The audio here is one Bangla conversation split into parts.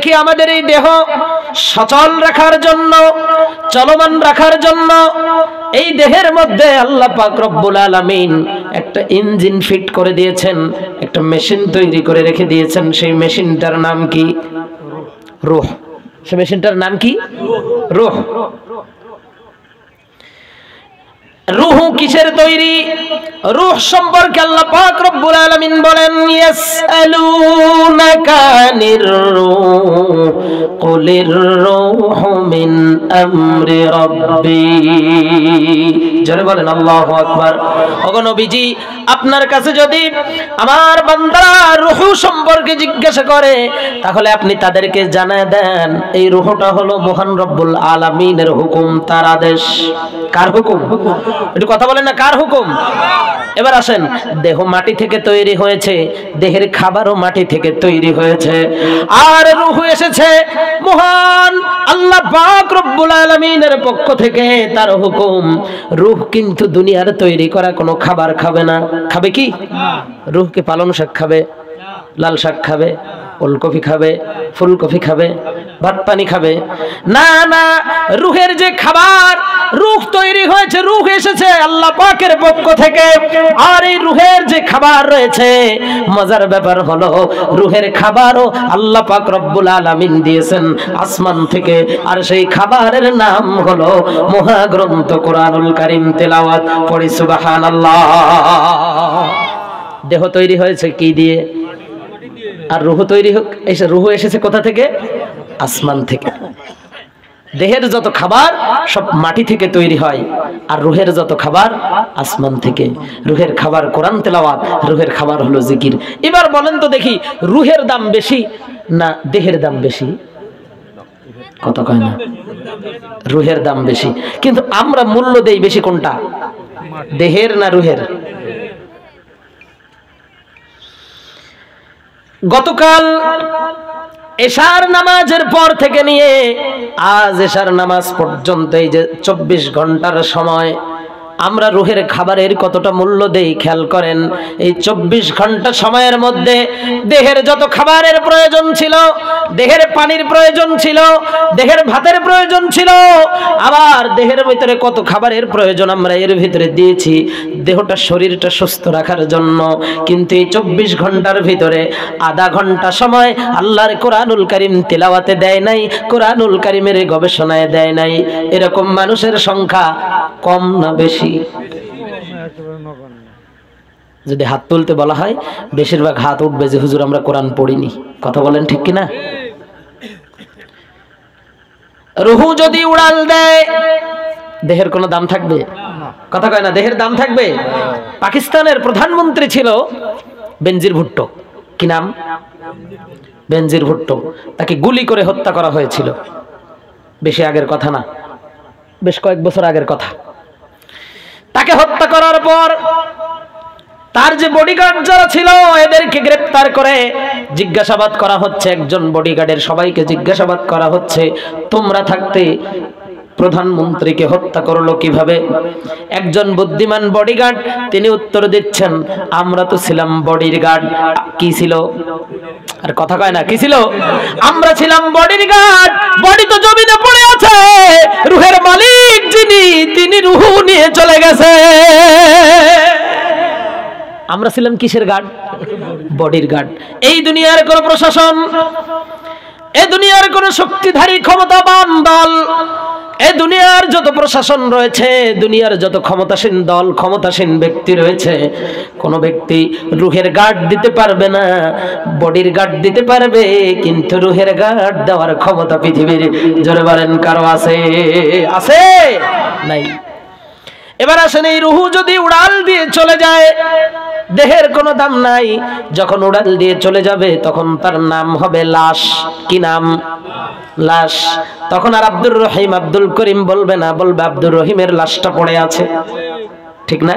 দেখি আমাদের এই দেহ সচল রাখার জন্য, চলমান রাখার জন্য এই দেহের মধ্যে আল্লাহ পাক রব্বুল আলামিন একটা ইঞ্জিন ফিট করে দিয়েছেন, একটা মেশিন তৈরি করে রেখে দিয়েছেন। সেই মেশিনটার নাম কি? রূহ। সেই মেশিনটার নাম কি? রূহ। রূহ কিসের তৈরি? রূহ সম্পর্কে আল্লাহ পাক রব্বুল আলামিন বলেন, ইয়াসআলুনাকা আনির রূহ কুলির রূহু মিন আমরি রাব্বি। জোরে বলেন আল্লাহু আকবার। ওগো নবীজি, আপনার কাছে যদি আমার বান্দারা রূহ সম্পর্কে জিজ্ঞাসা করে, তাহলে আপনি তাদেরকে জানায় দেন এই রূহটা হলো মহান রব্বুল আলামিনের হুকুম, তার আদেশ। কার হুকুম? একটু কথা বলেন না, কার হুকুম? এবার আসেন, দেহ মাটি থেকে তৈরি হয়েছে, দেহের খাবারও মাটি থেকে তৈরি হয়েছে, আর রূহ এসেছে মহান আল্লাহ পাক রব্বুল আলামিনের পক্ষ থেকে, তার হুকুম। রূহ কিন্তু দুনিয়ার তৈরি করা কোনো খাবার খাবে না। খাবে কি? রূহ কি পালং শাক খাবে, লাল শাক খাবে, ওলকপি খাবে, ফুলকপি খাবে, ভাত পানি খাবে? না না, রূহের যে খাবার, রূহ তৈরি হয়েছে, রূহ এসেছে আল্লাহ পাকের পক্ষ থেকে। আর এই রূহের যে খাবার রয়েছে, মজার ব্যাপার হলো রূহের খাবারও আল্লাহ পাক রব্বুল আলামিন দিয়েছেন আসমান থেকে, আর সেই খাবারের নাম হলো মহাগ্রন্থ কোরআনুল কারীম। তেলাওয়াত পড়ি সুবহানাল্লাহ। দেহ তৈরি হয়েছে কি দিয়ে? আর রূহ তৈরি রূহ এসেছে কোথা থেকে? আসমান থেকে। দেহের যত খাবার সব মাটি থেকে তৈরি হয়, আর রূহের যত খাবার আসমান থেকে। রূহের খাবার কোরআন তেলাওয়াত, রূহের খাবার হলো জিকির। এবার বলেন তো দেখি, রূহের দাম বেশি না দেহের দাম বেশি? কথা কয় না? রূহের দাম বেশি, কিন্তু আমরা মূল্য দেই বেশি কোনটা? দেহের না রূহের? গতকাল এশার নামাজের পর থেকে নিয়ে আজ এশার নামাজ পর্যন্ত এই যে 24 ঘন্টার সময় আমরা রূহের খাবারের কতটা মূল্য দেই খেয়াল করেন। এই 24 ঘন্টা সময়ের মধ্যে দেহের যত খাবারের প্রয়োজন ছিল, দেহের পানির প্রয়োজন ছিল, দেহের ভাতের প্রয়োজন ছিল, আবার দেহের ভিতরে কত খাবারের প্রয়োজন আমরা এর ভিতরে দিয়েছি দেহটা, শরীরটা সুস্থ রাখার জন্য। কিন্তু এই 24 ঘন্টার ভিতরে আধা ঘন্টা সময় আল্লাহর কোরআনুল কারীম তেলাওয়াতে দেয় নাই, কোরআনুল কারীমের গবেষণায় দেয় নাই। এরকম মানুষের সংখ্যা কম না বেশি? যদি হাত তুলতে বলা হয়, বেশিরভাগ হাত উঠবে যে হুজুর আমরা কোরআন পড়িনি। কথা বলেন ঠিক কিনা? রূহ যদি উড়াল দেয়, দেহের কোনো দাম থাকবে? কথা কয় না, দেহের দাম থাকবে? পাকিস্তানের প্রধানমন্ত্রী ছিল বেনজির ভুট্টো। কি নাম? বেনজির ভুট্টো। তাকে গুলি করে হত্যা করা হয়েছিল। বেশি আগের কথা না, বেশ কয়েক বছর আগের কথা। তাকে হত্যা করার পর তার যে বডিগার্ড যারা ছিল এদেরকে গ্রেফতার করে জিজ্ঞাসাবাদ করা হচ্ছে। একজন বডিগার্ডের সবাইকে জিজ্ঞাসাবাদ করা হচ্ছে, তোমরা থাকতে প্রধানমন্ত্রীকে হত্যা করলো কিভাবে? একজন বুদ্ধিমান বডিগার্ড তিনি উত্তর দিচ্ছেন, আমরা তো ছিলাম বডির গার্ড। কি ছিল? আর কথা কয় না, কি ছিল? আমরা ছিলাম বডির গার্ড। বডি তো জমিনে পড়ে আছে, রূহের মালিক যিনি তিনি রূহ নিয়ে চলে গেছে। আমরা ছিলাম কিসের গার্ড? বডির গার্ড। এই দুনিয়ার কোন প্রশাসন, এই দুনিয়ার কোন শক্তিধারী ক্ষমতাবান দল, এই দুনিয়ার যত প্রশাসন রয়েছে, দুনিয়ার যত ক্ষমতাসীন দল, ক্ষমতাসীন ব্যক্তি রয়েছে, কোন ব্যক্তি রূহের গার্ড দিতে পারবে না। বডির গার্ড দিতে পারবে, কিন্তু রূহের গার্ড দেওয়ার ক্ষমতা পৃথিবীর, জোরে বলেন, কারো আছে? আছে? নাই। এবার আসেন, এই রূহ যদি উড়াল দিয়ে চলে যায়, দেহের কোনো দাম নাই। যখন উড়াল দিয়ে চলে যাবে তখন তার নাম হবে লাশ। কি নাম? লাশ। তখন আর আব্দুর রহিম, আব্দুল করিম বলবে না, বলবে আব্দুর রহিমের লাশটা পড়ে আছে। ঠিক না?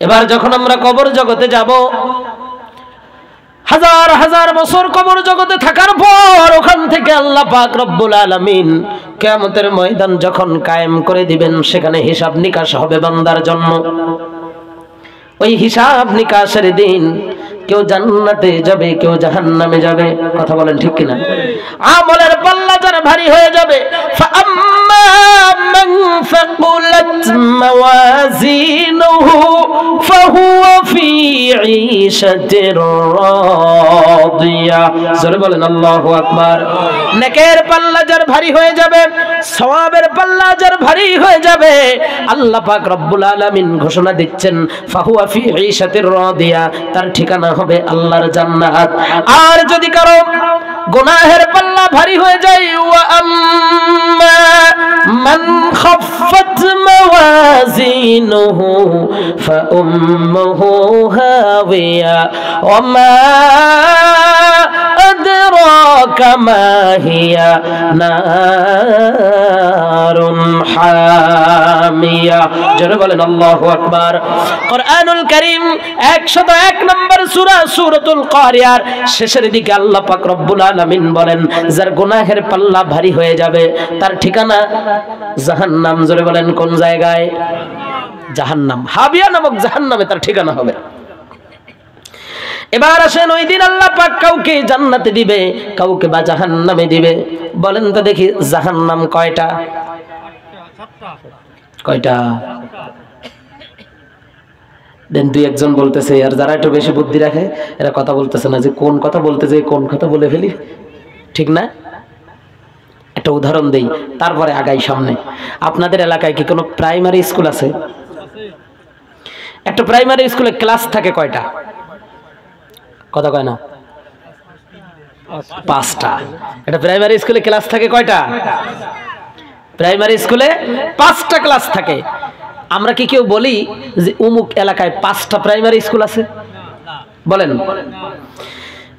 এবার যখন আমরা কবর জগতে যাব, হাজার হাজার বছর কবর জগতে থাকার পর ওখান থেকে আল্লাহ পাক রব্বুল আলামিন কিয়ামতের ময়দান যখন কায়েম করে দিবেন, সেখানে হিসাব নিকাশ হবে বান্দার জন্য। ওই হিসাব নিকাশের দিন কেউ জান্নাতে যাবে, কেউ জাহান্নামে যাবে। কথা বলেন ঠিক কিনা? আমলের পাল্লা যার ভারী হয়ে যাবে, ফাআম্মা মান ফাকুলাত মাওয়াজিনুহু ফাহুয়া ফি ঈশাতির রাদিয়া। জোরে বলেন আল্লাহু আকবার। নেকের পাল্লা যার ভারী হয়ে যাবে, সওয়াবের পাল্লা যার ভারী হয়ে যাবে, আল্লাহ পাক রব্বুল আলামিন ঘোষণা দিচ্ছেন ফাহুয়া ফি ঈশাতির রাদিয়া, তার ঠিকানা হবে আল্লাহর জান্নাত। আর যদি কারো গুনাহের পাল্লা ভারী হয়ে যায়, ওয়া আম্মা মান খাফফাত মাওয়াজিনুহু ফাউম্মুহু হাওিয়া ওয়া মা আদরাকা মা হিয়া নারুন হামিয়া। জোরে বলেন আল্লাহু আকবার। কোরআনুল কারীম 101 নম্বর সূরা সূরাতুল কারিয়ার শেষের দিকে আল্লাহ পাক রব্বুল আলামিন বলেন, যার গুনাহের পাল্লা ভারী হয়ে যাবে তার ঠিকানা জাহান্নাম। জোরে বলেন কোন জায়গায়? জাহান্নাম। হাবিয়া নামক জাহান্নামে তার ঠিকানা হবে। এবার আসেন, ওই দিন আল্লাহ পাক কাউকে জান্নাতে দিবে, কাউকে বা জাহান্নামে দিবে। বলেন তো দেখি জাহান্নাম কয়টা? কয়টা? দেন দুই একজন বলতেছে, আর যারা একটু বেশি বুদ্ধি রাখে এরা কথা বলতেছে না যে কোন কথা বলতে যে কোন কথা বলে ফেলি, ঠিক না? একটা উদাহরণ দেই, তারপরে আগাই সামনে। আপনাদের এলাকায় কি কোনো প্রাইমারি স্কুল আছে? একটা প্রাইমারি স্কুলে ক্লাস থাকে কয়টা? কথা কয় না? 5টা। একটা প্রাইমারি স্কুলে ক্লাস থাকে কয়টা? প্রাইমারি স্কুলে 5টা ক্লাস থাকে। আমরা কি কেউ বলি যে অমুক এলাকায় 5টা প্রাইমারি স্কুল আছে? বলেন।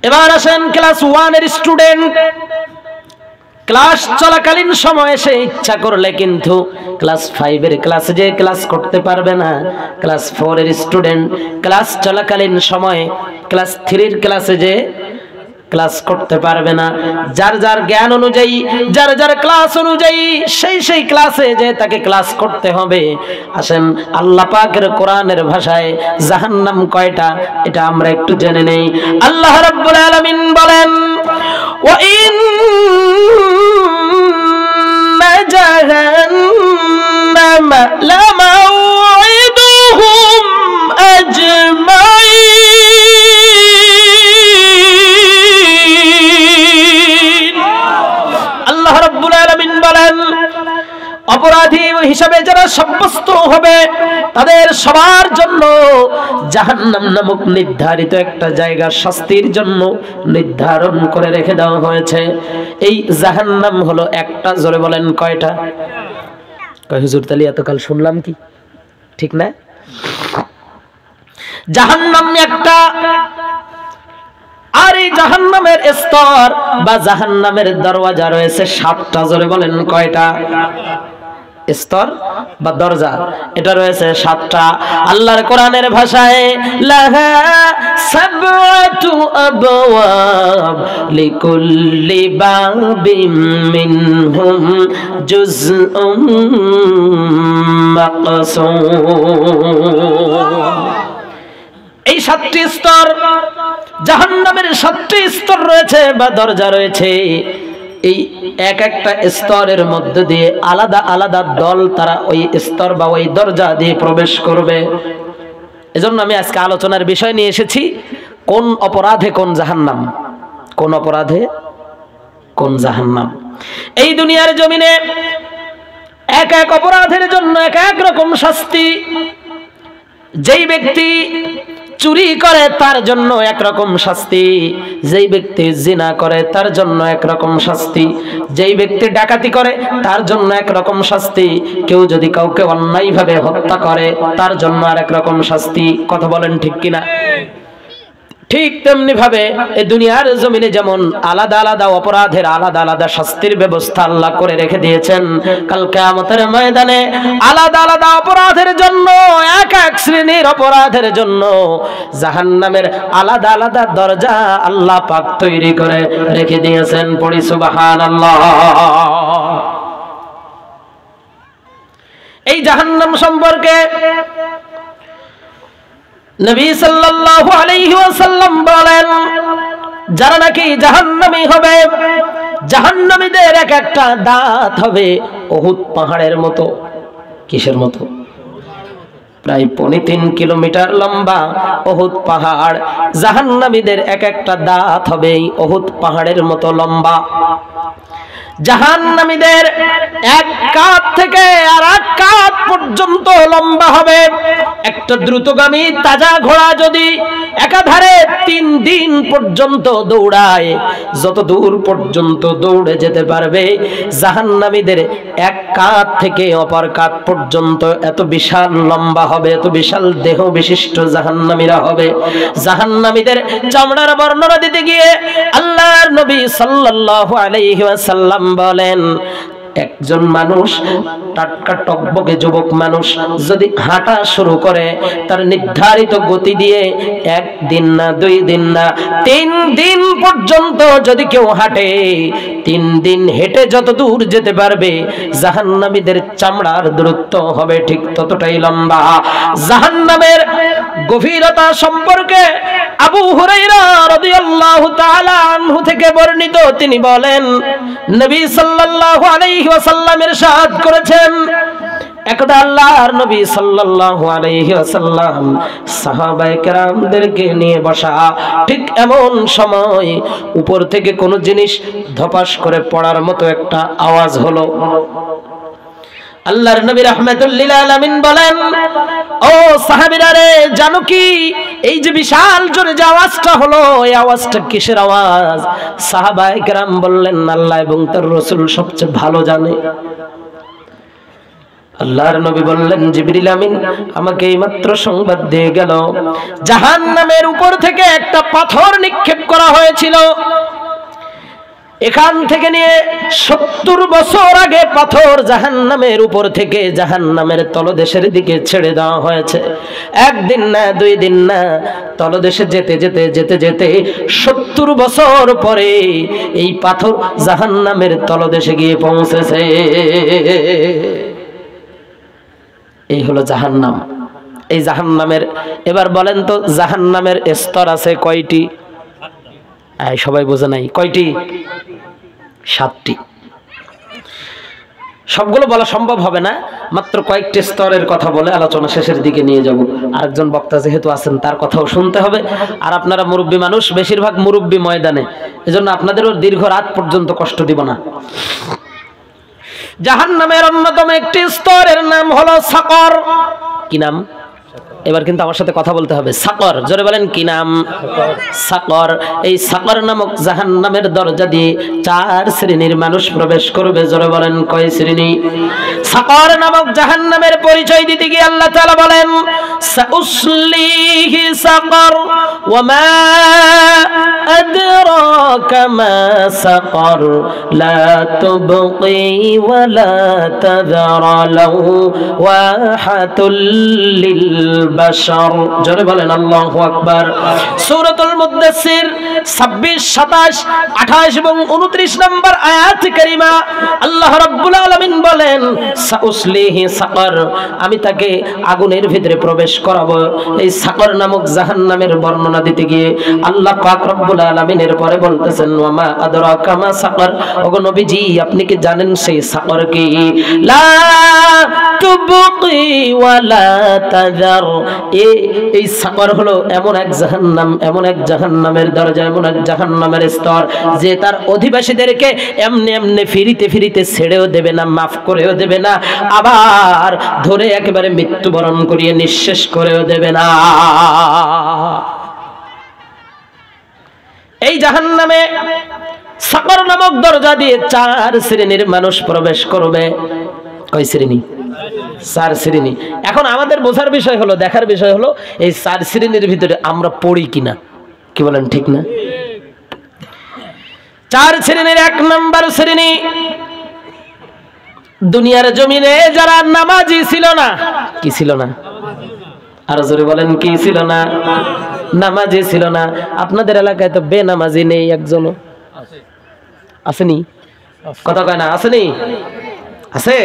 এবার আসেন, ক্লাস 1 এর স্টুডেন্ট ক্লাস চলাকালীন সময়ে সে ইচ্ছা করলে কিন্তু ক্লাস 5 এর ক্লাসে যে ক্লাস করতে পারবে না। ক্লাস 4 এর স্টুডেন্ট ক্লাস চলাকালীন সময়ে ক্লাস 3 এর ক্লাসে যে ক্লাস করতে পারবে না। যার যার জ্ঞান অনুযায়ী, যার যার ক্লাস অনুযায়ী সেই ক্লাসে যে তাকে ক্লাস করতে হবে। আসেন, আল্লাহ পাকের কোরআনের ভাষায় জাহান্নাম কয়টা এটা আমরা একটু জেনে নেই। আল্লাহ রাব্বুল আলামিন বলেন, ওয়া ইন্না জাহান্নামা লামাউইদুহুম আজমাইন। আল্লাহ রাব্বুল আলামিন বলেন, অপরাধী হিসাবে যারা সাব্যস্ত হবে তাদের সবার জন্য জাহান্নাম নামক নির্ধারিত একটা জায়গা শাস্তির জন্য নির্ধারণ করে রেখে দেওয়া হয়েছে। এই জাহান্নাম হলো একটা। জোরে বলেন কয়টা? কয় হুজুর তালি এতকাল শুনলাম কি, ঠিক না? জাহান্নাম একটা। আর এই জাহান্নামের স্তর বা জাহান্নামের দরওয়াজা রয়েছে 7টা। জোরে বলেন কয়টা? স্তর বা দরজা এটা রয়েছে 7টা। আল্লাহর কোরআনের ভাষায় লাহা সাবআতু আবওয়াব লিকুল্লি বাবিম মিনহুম জুজউম মাকসুম। এই 7টি স্তর, জাহান্নামের 7টি স্তর রয়েছে বা দরজা রয়েছে। এই এক একটা স্তরের মধ্যে দিয়ে আলাদা আলাদা দল তারা ওই স্তর বা ওই দরজা দিয়ে প্রবেশ করবে। এজন্য আমি আজকে আলোচনার বিষয় নিয়ে এসেছি কোন অপরাধে কোন জাহান্নাম, কোন অপরাধে কোন জাহান্নাম। এই দুনিয়ার জমিনে এক এক অপরাধের জন্য এক এক রকম শাস্তি। যেই ব্যক্তি চুরি করে তার জন্য একরকম শাস্তি, যেই ব্যক্তি জিনা করে তার জন্য একরকম শাস্তি, যেই ব্যক্তি ডাকাতি করে তার জন্য একরকম শাস্তি, কেউ যদি কাউকে অন্যায়ভাবে হত্যা করে তার জন্য আরেক রকম শাস্তি। কথা বলেন ঠিক কিনা? ঠিক তেমনি ভাবে এই দুনিয়ার জমিনে যেমন আলাদা আলাদা অপরাধের আলাদা আলাদা শাস্তির ব্যবস্থা আল্লাহ করে রেখে দিয়েছেন, কাল কিয়ামতের ময়দানে আলাদা আলাদা অপরাধের জন্য, এক এক শ্রেণীর অপরাধের জন্য জাহান্নামের আলাদা আলাদা দরজা আল্লাহ পাক তৈরি করে রেখে দিয়েছেন। পড়ি সুবহানাল্লাহ। এই জাহান্নাম সম্পর্কে নবী সাল্লাল্লাহু আলাইহি ওয়াসাল্লাম বলেন, যারা নাকি জাহান্নামী হবে, জাহান্নামীদের এক একটা দাঁত হবে উহুদ পাহাড়ের মতো। কিসের মতো? প্রায় 3.5 কিলোমিটার লম্বা উহুদ পাহাড়। জাহান্নামীদের এক একটা দাঁত হবে উহুদ পাহাড়ের মতো লম্বা। জাহান্নামীদের এক কাঁধ থেকে আর এক কাঁধ পর্যন্ত লম্বা হবে। একটা দ্রুতগামী তাজা ঘোড়া যদি একাধারে 3 দিন পর্যন্ত দৌড়ায়, যত দূর পর্যন্ত দৌড়ে যেতে পারবে, জাহান্নামীদের এক কাঁধ থেকে অপর কাঁধ পর্যন্ত এত বিশাল লম্বা হবে, এত বিশাল দেহ বিশিষ্ট জাহান্নামীরা হবে। জাহান্নামীদের চামড়ার বর্ণনা দিতে গিয়ে আল্লাহর নবী সাল্লাল্লাহু আলাইহি ওয়াসাল্লাম বলেন, একজন মানুষ, টাটকা টকবকে যুবক মানুষ যদি হাঁটা শুরু করে তার নির্ধারিত গতি দিয়ে 1 দিন না 2 দিন না 3 দিন পর্যন্ত যদি কেউ হাঁটে, 3 দিন হেঁটে যত দূর যেতে পারবে, জাহান্নামীদের চামড়ার দূরত্ব হবে ঠিক ততটাই লম্বা। জাহান্নামের গভীরতা সম্পর্কে আবু হুরায়রা রাদিয়াল্লাহু তাআলা আনহু থেকে বর্ণিত, তিনি বলেন, নবী সাল্লাল্লাহু আলাইহি ওয়াসাল্লাম ইরশাদ করেছেন, একদা আল্লাহর নবী সাল্লাল্লাহু আলাইহি ওয়াসাল্লাম সাহাবায়ে কেরামদেরকে নিয়ে বসা। ঠিক এমন সময় উপর থেকে কোনো জিনিস ধপাস করে পড়ার মতো একটা আওয়াজ হলো। আল্লাহর নবী রাহমাতুল লিল আলামিন বলেন, ও সাহাবীরা রে, জানো কি এই যে বিশাল জোরে যে আওয়াজটা হলো, এই আওয়াজটা কিসের আওয়াজ? সাহাবায়ে কেরাম বললেন, আল্লাহ এবং তার রাসূল সবচেয়ে ভালো জানে। আল্লাহর নবী বললেন, জিবরিল আমিন আমাকে এইমাত্র সংবাদ দিয়ে গেল, জাহান্নামের উপর থেকে একটা পাথর নিক্ষেপ করা হয়েছিল। এখান থেকে নিয়ে 70 বছর আগে পাথর জাহান্নামের উপর থেকে জাহান্নামের তলদেশের দিকে ছেড়ে দেওয়া হয়েছে। 1 দিন না 2 দিন না, তলদেশে যেতে যেতে যেতে যেতে 70 বছর পরে এই পাথর জাহান্নামের তলদেশে গিয়ে পৌঁছেছে। এই হলো জাহান্নাম। এই জাহান্নামের, এবার বলেন তো জাহান্নামের স্তর আছে কয়টি? সবাই বোঝে নাই কয়টি? 7টি। সবগুলো বলা সম্ভব হবে না, মাত্র কয়েকটি স্তরের কথা বলে আলোচনা শেষের দিকে নিয়ে যাব। আরেকজন বক্তা যেহেতু আছেন তার কথাও শুনতে হবে, আর আপনারা মুরব্বী মানুষ, বেশিরভাগ মুরব্বী ময়দানে, এজন্য আপনাদেরও দীর্ঘ রাত পর্যন্ত কষ্ট দিব না। জাহান্নামের অন্যতম একটি স্তরের নাম হলো সাকর। কি নাম? এবার কিন্তু আমার সাথে কথা বলতে হবে। সাকর, জোরে বলেন কি নাম? সাকর। এই সাকর নামক জাহান্নামের দরজা দিয়ে 4 শ্রেণীর মানুষ প্রবেশ করবে। জোরে বলেন কয় শ্রেণী? সাকর নামক জাহান্নামের পরিচয় দিতে গিয়ে আল্লাহ তাআলা বলেন, সাউসলিহি সাকর ওয়া মা আদরাকা মা সাকর লা তুবকি ওয়া লা তাযরা লাওয়াহাতুল লিল বাশার। জোরে বলেন আল্লাহু আকবার। সূরাতুল মুদ্দাসসির 26, 27, 28 এবং 29 নম্বর আয়াত কারিমা আল্লাহ রাব্বুল আলামিন বলেন, সাউসলিহি সাকর, আমি তাকে আগুনের ভিতরে প্রবেশ করাবো। এই সাকর নামক জাহান্নামের বর্ণনা দিতে গিয়ে আল্লাহ পাক রব্বুল আলামিনের পরে বলতেছেন, ওয়া মা আদরাকা মা সাকর, ওগো নবীজি আপনি কি জানেন সেই সাকর কি? লা তুবকি ওয়া লা তাযার। এই সাকর হলো এমন এক জাহান্নাম, এমন এক জাহান্নামের দরজা, এমন এক জাহান্নামের স্তর যে তার অধিবাসীদেরকে এমনি এমনি ফিরিতে ফিরিতে ছেড়েও দেবে না, মাফ করেও দেবে না, আবার ধরে একেবারে মৃত্যুবরণ করিয়ে নিঃশেষ করেও দেবে না। এই জাহান্নামে সাকর নামক দরজা দিয়ে 4 শ্রেণীর মানুষ প্রবেশ করবে। কয় শ্রেণী? 4 শ্রেণী। এখন আমাদের বোঝার বিষয় হলো, দেখার বিষয় হলো এই 4 শ্রেণীর ভিতরে আমরা পড়ি কিনা। কি বলেন, ঠিক না? 4 শ্রেণীর 1 নম্বর শ্রেণী, দুনিয়ার জমিনে যারা নামাজি ছিল না। কি ছিল না? আর জোরে বলেন কি ছিল না? নামাজি ছিল না। আপনাদের এলাকায় তো বেনামাজি নেই একজনও? আসেনি? কথা কয় না? আসেনি? আছে?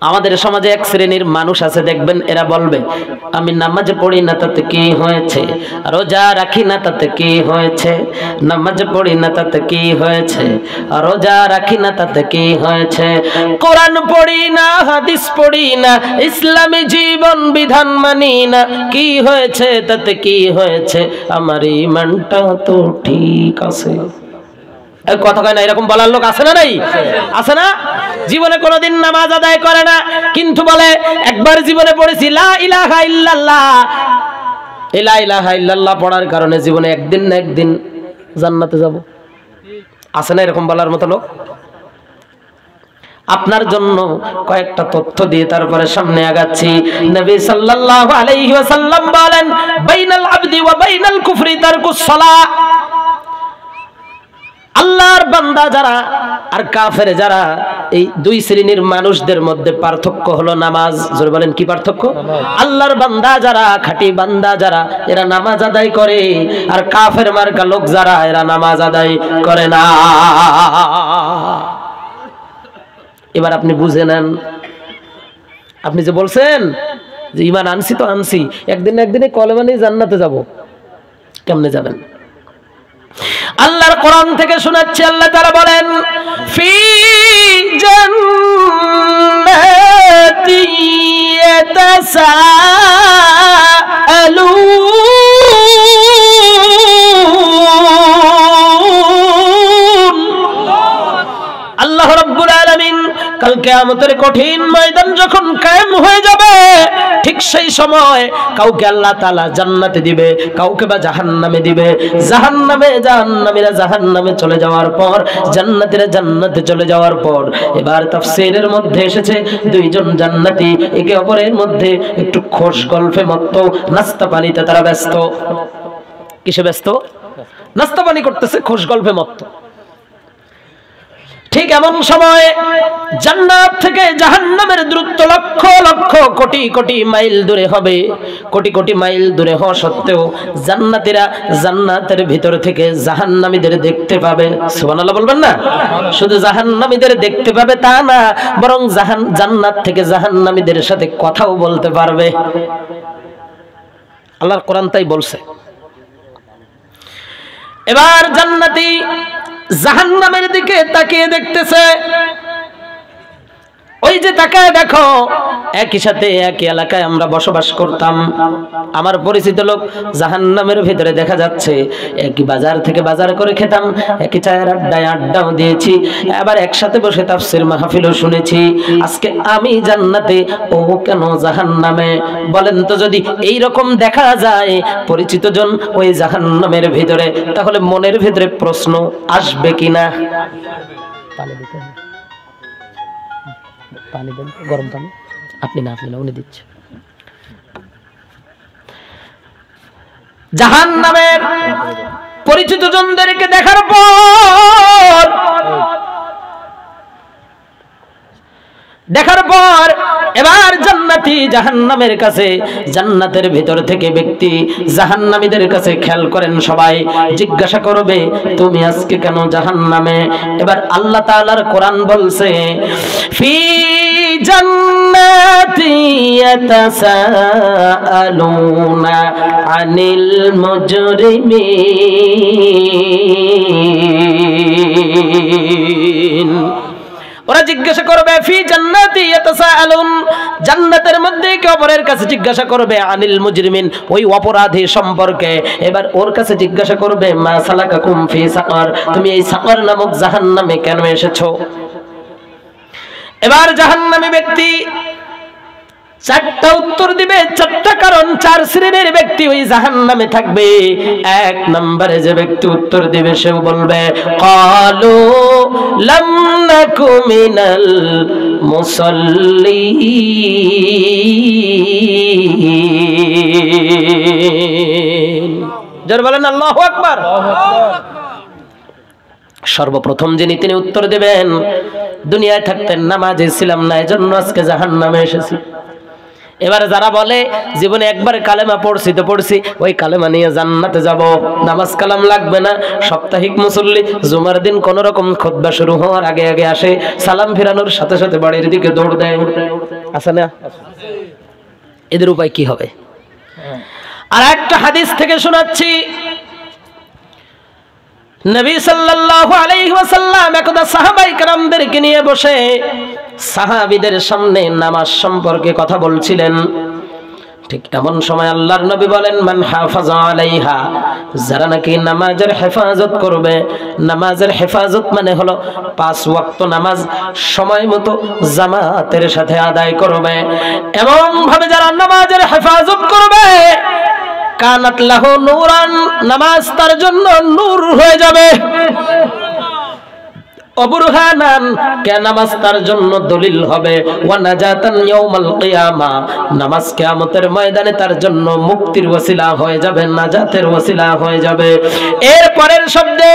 আমাদের সমাজে এক শ্রেণীর মানুষ আছে, দেখবেন এরা বলবে আমি নামাজ পড়ি না তাতে কি হয়েছে, রোজা রাখি না তাতে কি হয়েছে, নামাজ পড়ি না তাতে কি হয়েছে, রোজা রাখি না তাতে কি হয়েছে, কোরআন পড়ি না, হাদিস পড়ি না, ইসলামী জীবন বিধান মানি না, কি হয়েছে তাতে কি হয়েছে, আমার ঈমানটা তো ঠিক আছে। কথা কয় না, এরকম বলার লোক আছে না নাই? আছে না? জীবনে কোনোদিন নামাজ আদায় করে না, কিন্তু বলে একবার জীবনে পড়েছি লা ইলাহা ইল্লাল্লাহ, লা ইলাহা ইল্লাল্লাহ পড়ার কারণে জীবনে একদিন না একদিন জান্নাতে যাব। আছে না এরকম বলার মতো লোক? আপনার জন্য কয়েকটা তথ্য দিয়ে তারপরে সামনে আগাচ্ছি। নবী সাল্লাল্লাহু আলাইহি ওয়াসাল্লাম বলেন, বাইনাল আবদি ওয়া বাইনাল কুফরি তারকুস সালাহ। আল্লাহর বান্দা যারা আর কাফের যারা, এই দুই শ্রেণীর মানুষদের মধ্যে পার্থক্য হলো নামাজ। জোরে বলেন, কি পার্থক্য? আল্লাহর বান্দা যারা, খাঁটি বান্দা যারা, এরা নামাজ আদায় করে, আর কাফের মার্কা লোক যারা, এরা নামাজ আদায় করে না। এবার আপনি বুঝে নেন, আপনি যে বলছেন যে ঈমান আনছি তো আনছি, একদিন না একদিন কলেমা নিয়ে জান্নাতে যাব, কেমনে যাবেন? আল্লাহর কোরআন থেকে শোনাচ্ছি, আল্লাহ তাআলা বলেন, ফি জান্নাতি ইয়াতাসাআলুন। আল্লাহ রাব্বুল আলামিন কাল কিয়ামতের কঠিন ময়দান যখন কায়েম হয়ে যাবে, ঠিক সেই সময় কাউকে আল্লাহ তাআলা জান্নাতে দিবে, কাউকে বা জাহান্নামে দিবে। জাহান্নামীরা জাহান্নামে চলে যাওয়ার পর, জান্নাতীরা জান্নাতে চলে যাওয়ার পর, এবার তাফসীরের মধ্যে এসেছে দুইজন জান্নাতি একে অপরের মধ্যে একটু খোশ গল্পে মত্ত, নাস্তা পানিতে তারা ব্যস্ত। কিসে ব্যস্ত? নাস্তা পানি করতেছে, খোশ গল্পে মত্ত। ঠিক এমন সময় জান্নাত থেকে জাহান্নামের দূরত্ব লক্ষ লক্ষ কোটি কোটি মাইল দূরে হবে। কোটি কোটি মাইল দূরে হওয়া সত্ত্বেও জান্নাতীরা জান্নাতের ভিতর থেকে জাহান্নামীদের দেখতে পাবে। সুবহানাল্লাহ বলবেন না? শুধু জাহান্নামীদের দেখতে পাবে তা না, বরং জান্নাত থেকে জাহান্নামীদের সাথে কথাও বলতে পারবে। আল্লাহর কোরআন তাই বলছে। এবার জান্নাতি জাহান্নামের দিকে তাকিয়ে দেখতেছে। ওই যে তাকায় দেখো, একই সাথে একই এলাকায় আমরা বসবাস করতাম, আমার পরিচিত লোক জাহান্নামের ভিতরে দেখা যাচ্ছে। একই বাজার থেকে বাজার করে খেতাম, একই চায়ের আড্ডায় আড্ডাও দিয়েছি, আবার একসাথে বসে তাফসীর মাহফিলও শুনেছি। আজকে আমি জান্নাতে, ও কেন জাহান্নামে? বলেন তো, যদি এই রকম দেখা যায় পরিচিত জন ওই জাহান্নামের ভিতরে, তাহলে মনের ভিতরে প্রশ্ন আসবে কিনা? পানি দিতে হবে, পানি দেন, গরম পানি। আপনি না, উনি দিচ্ছে। জাহান্নামের পরিচিত জনদেরকে দেখার পর এবার জান্নাতি জাহান্নামের কাছে, জান্নাতের ভিতর থেকে ব্যক্তি জাহান্নামীদের কাছে, খেয়াল করেন সবাই, জিজ্ঞাসা করবে তুমি আজকে কেন জাহান্নামে? এবার আল্লাহ তাআলার কোরআন বলছে, ফি জান্নাতি ইয়াতাসাআলুনা আনিল মুজরিমিন। ওরা জিজ্ঞাসা করবে, ফি জান্নাতি ইয়াতাসাআলুন, জান্নাতের মধ্যে একে অপরের কাছে জিজ্ঞাসা করবে, আনিল মুজরিমিন, ওই অপরাধী সম্পর্কে। এবার ওর কাছে জিজ্ঞাসা করবে, মা সালাকাকুম ফি সাকার, তুমি এই সাকার নামক জাহান্নামে কেন এসেছো? এবার জাহান্নামী ব্যক্তি চারটা উত্তর দিবে, চারটা কারণ, চার শ্রেণীর ব্যক্তি ওই জাহান্নামে থাকবে। এক নম্বরে যে ব্যক্তি উত্তর দিবে সে বলবে, ক্বালু লাম নাকু মিনাল মুসাল্লিন। যারা বলেন আল্লাহু আকবার। সর্বপ্রথম যিনি তিনি উত্তর দেবেন, দুনিয়ায় থাকতেন নামাজে ছিলাম না, এজন্য আজকে জাহান্নামে এসেছি। এবার যারা বলে জীবনে একবার কালেমা পড়ছি তো পড়ছি, ওই কালেমা নিয়ে জান্নাতে যাব, নামাজ কালাম লাগবে না, সাপ্তাহিক মুসল্লি, জুমার দিন কোন রকম খুতবা শুরু হওয়ার আগে আগে আসে, সালাম ফিরানোর সাথে সাথে বাড়ির দিকে দৌড় দেয়। আছে না? এদের উপায় কি হবে? আর একটা হাদিস থেকে শোনাচ্ছি, নবী সাল্লাল্লাহু আলাইহি ওয়াসাল্লাম একদা সাহাবায়ে কেরামদেরকে নিয়ে বসে সাহাবীদের সামনে নামাজ সম্পর্কে কথা বলছিলেন। ঠিক এমন সময় আল্লাহর নবী বলেন, মান হাফাজা আলাইহা, যারা নাকি নামাজের হেফাজত করবে। নামাজের হেফাজত মানে হলো 5 ওয়াক্ত নামাজ সময় মতো জামাতের সাথে আদায় করবে। এমন ভাবে যারা নামাজের হেফাজত করবে, কানাত লাহু নূরান, নামাজ তার জন্য নূর হয়ে যাবে। অবুরহানান, কে নামাজ তার জন্য দলিল হবে। ওয়া নাজাতান ইয়াউমাল কিয়ামা, নামাজ কিয়ামতের ময়দানে তার জন্য মুক্তির ওসিলা হয়ে যাবে, নাজাতের ওসিলা হয়ে যাবে। এর পরের শব্দে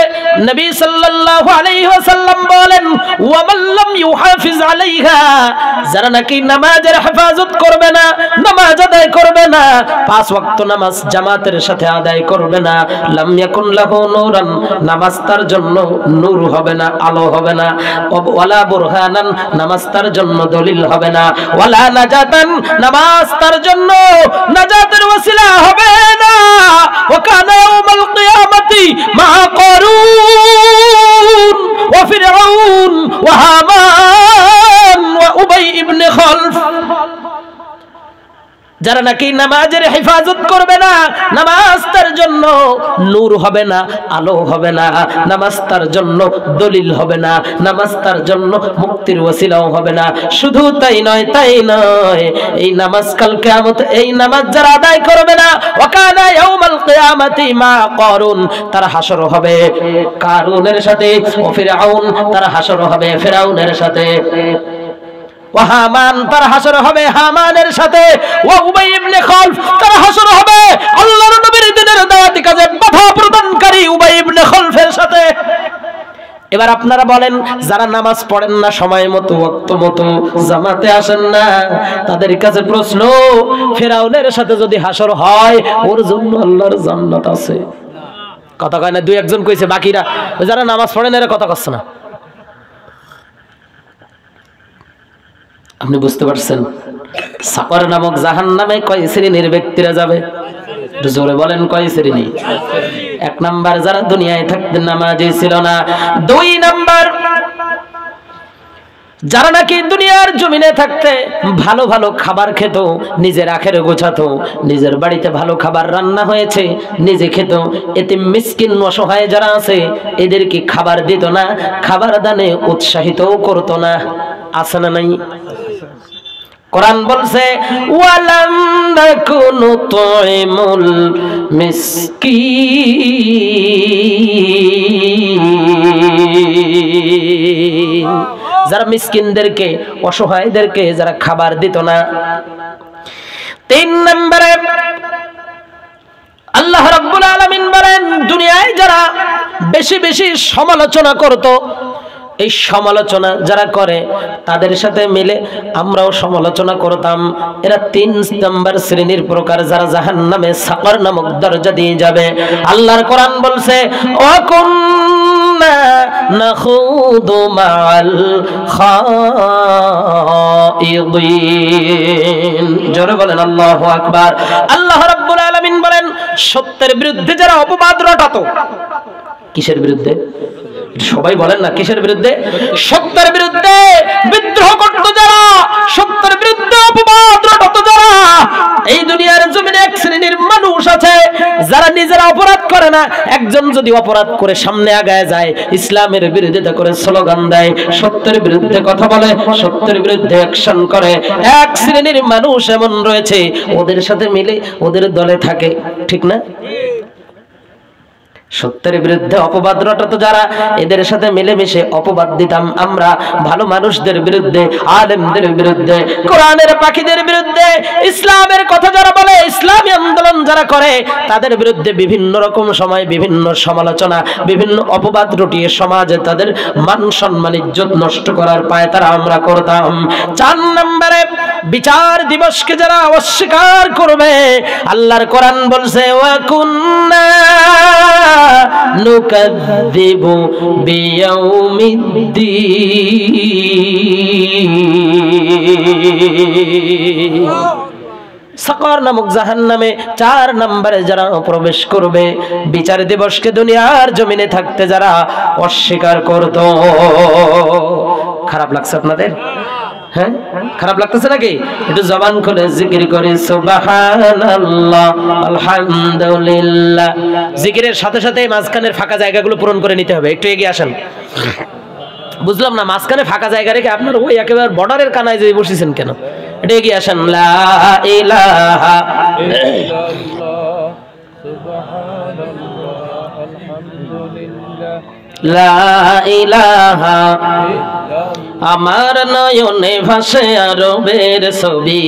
নবী সাল্লাল্লাহু আলাইহি ওয়াসাল্লাম বলেন, ওয়া মান লাম ইউহাফিজ আলাইহা, যারা নাকি নামাজের হেফাজত করবে না, নামাজ আদায় করবে না, 5 ওয়াক্ত নামাজ জামাতের সাথে আদায় করবে না, লাম ইয়াকুন লাহু নূরান, নামাজ তার জন্য নূর হবে না, আলো হবে না। ওয়ালা বুরহানান, নামাজ তার জন্য দলিল হবে না। ওয়ালা নাজাতান, নামাজ তার জন্য নাজাতের ওসিলা হবে না। ওয়া কানা ইয়াউমাল কিয়ামাতি মা কারুন ওয়া ফিরআউন ওয়া হামান ওয়া উবাই ইবনে খালফ, যারা নাকি নামাজের হেফাজত করবে না, নামাজ তার জন্য নূর হবে না, আলো হবে না, নামাজ তার জন্য দলিল হবে না, নামাজ তার জন্য মুক্তির ওসিলাও হবে না। শুধু তাই নয়, এই নামাজ কাল কিয়ামত, এই নামাজ যারা আদায় করবে না, ওয়াকানা ইয়াউমাল কিয়ামাতি মা কারুন, তার হাসর হবে কারুনের সাথে, ও ফিরআউন, তার হাসর হবে ফিরআউনের সাথে, ওয়া হামান, তার হাসর হবে হামানের সাথে, ওয়া উবাই ইবনে খালফ, তার হাসর হবে আল্লাহর নবীর দ্বীনের দাওয়াতি কাজে বাধা প্রদানকারী উবাই ইবনে খালফের সাথে। এবার আপনারা বলেন, যারা নামাজ পড়েন না সময় মতো, ওয়াক্ত মতো, জামাতে আসেন না, তাদের কাছে প্রশ্ন, ফিরআউনের সাথে যদি হাসর হয়, ওর জন্য আল্লাহর জান্নাত আছে? কথা কয় না, 2-1 জন কইছে, বাকিরা যারা নামাজ পড়েন এরা কথা কচ্ছে না। আপনি বুঝতে পারছেন? সাকর নামক জাহান্নামে কয় শ্রেণীর ব্যক্তিরা যাবে? জোরে বলেন, কয় শ্রেণী? 1 নাম্বার, যারা দুনিয়ায় থাকতে নামাজি ছিল না। 2 নাম্বার, যারা নাকি দুনিয়ার জমিনে থাকতে ভালো ভালো খাবার খেত, নিজের আখের গোছাতো, নিজের বাড়িতে ভালো খাবার রান্না হয়েছে নিজে খেত। এতে মিসকিন অসহায় যারা আছে এদেরকে খাবার দিত না, খাবার দানে উৎসাহিতও করতো না। আছে না নাই? কোরআন বলছে, ওয়ালাম নাকুনু তুইমুল মিসকিন, যারা মিসকিনদেরকে, অসহায়দেরকে যারা খাবার দিত না। 3 নম্বরে আল্লাহ রাব্বুল আলামিন বলেন, দুনিয়ায় যারা বেশি বেশি সমালোচনা করত, এই সমালোচনা যারা করে তাদের সাথে মিলে আমরাও সমালোচনা করতাম। এরা 3 নম্বর শ্রেণীর প্রকার, যারা জাহান্নামে সাকর নামক দরজা দিয়ে যাবে। আল্লাহর কোরআন বলছে, ওয়াকুন্না নাখুদু মাআল খাইদিন। জোরে বলেন আল্লাহু আকবার। আল্লাহ রাব্বুল আলামিন বলেন, সত্যের বিরুদ্ধে যারা অপবাদ রটাতো। কিসের বিরুদ্ধে? সবাই বলেন না, কিসের বিরুদ্ধে? সত্যের বিরুদ্ধে বিদ্রোহ করতো যারা, সত্যের বিরুদ্ধে অপবাদ রটাতো যারা। এই দুনিয়ার জমিনে 1 শ্রেণীর মানুষ আছে যারা নিজেরা অপরাধ করে না, একজন যদি অপরাধ করে সামনে আগায় যায়, ইসলামের বিরোধিতা করে স্লোগান দেয়, সত্যের বিরুদ্ধে কথা বলে, সত্যের বিরুদ্ধে অ্যাকশন করে, 1 শ্রেণীর মানুষ এমন রয়েছে, ওদের সাথে মিলে ওদের দলে থাকে। ঠিক না? সত্যের বিরুদ্ধে অপবাদ রটাতো যারা, এদের সাথে মিলেমিশে অপবাদ দিতাম আমরা ভালো মানুষদের বিরুদ্ধে, আলেমদের বিরুদ্ধে, কোরআনের পাখিদের বিরুদ্ধে। ইসলামের কথা যারা বলে, ইসলামী আন্দোলন যারা করে, তাদের বিরুদ্ধে বিভিন্ন রকম সময় বিভিন্ন সমালোচনা, বিভিন্ন অপবাদ রটিয়ে সমাজে তাদের মান সম্মান ইজ্জত নষ্ট করার পায় তারা আমরা করতাম। 4 নম্বরে, বিচার দিবসকে যারা অস্বীকার করবে, আল্লাহর কোরআন বলছে, ওয়াকুন্না সাকার নামক জাহান্নামে 4 নম্বরে যারা প্রবেশ করবে, বিচার দিবসকে দুনিয়ার জমিনে থাকতে যারা অস্বীকার করত। খারাপ লাগছে আপনাদের? হ্যাঁ, খারাপ লাগতেছে নাকি? একটু জবান খুলে জিকির করে সুবহানাল্লাহ আলহামদুলিল্লাহ। জিকিরের সাথে সাথে মাঝখানের ফাঁকা জায়গাগুলো পূরণ করে নিতে হবে। একটু এগিয়ে আসেন। বুঝলাম না, মাঝখানে ফাঁকা জায়গা রেখে আপনার ওই একেবারে বর্ডারের কানায় যে বসেছেন কেন? এটা এগিয়ে আসেন। লা ইলাহা ইল্লাল্লাহ সুবহানাল্লাহ আলহামদুলিল্লাহ লা ইলাহা ইল্লাল্লাহ। আমার নয়নে ভাসে আরবের ছবি।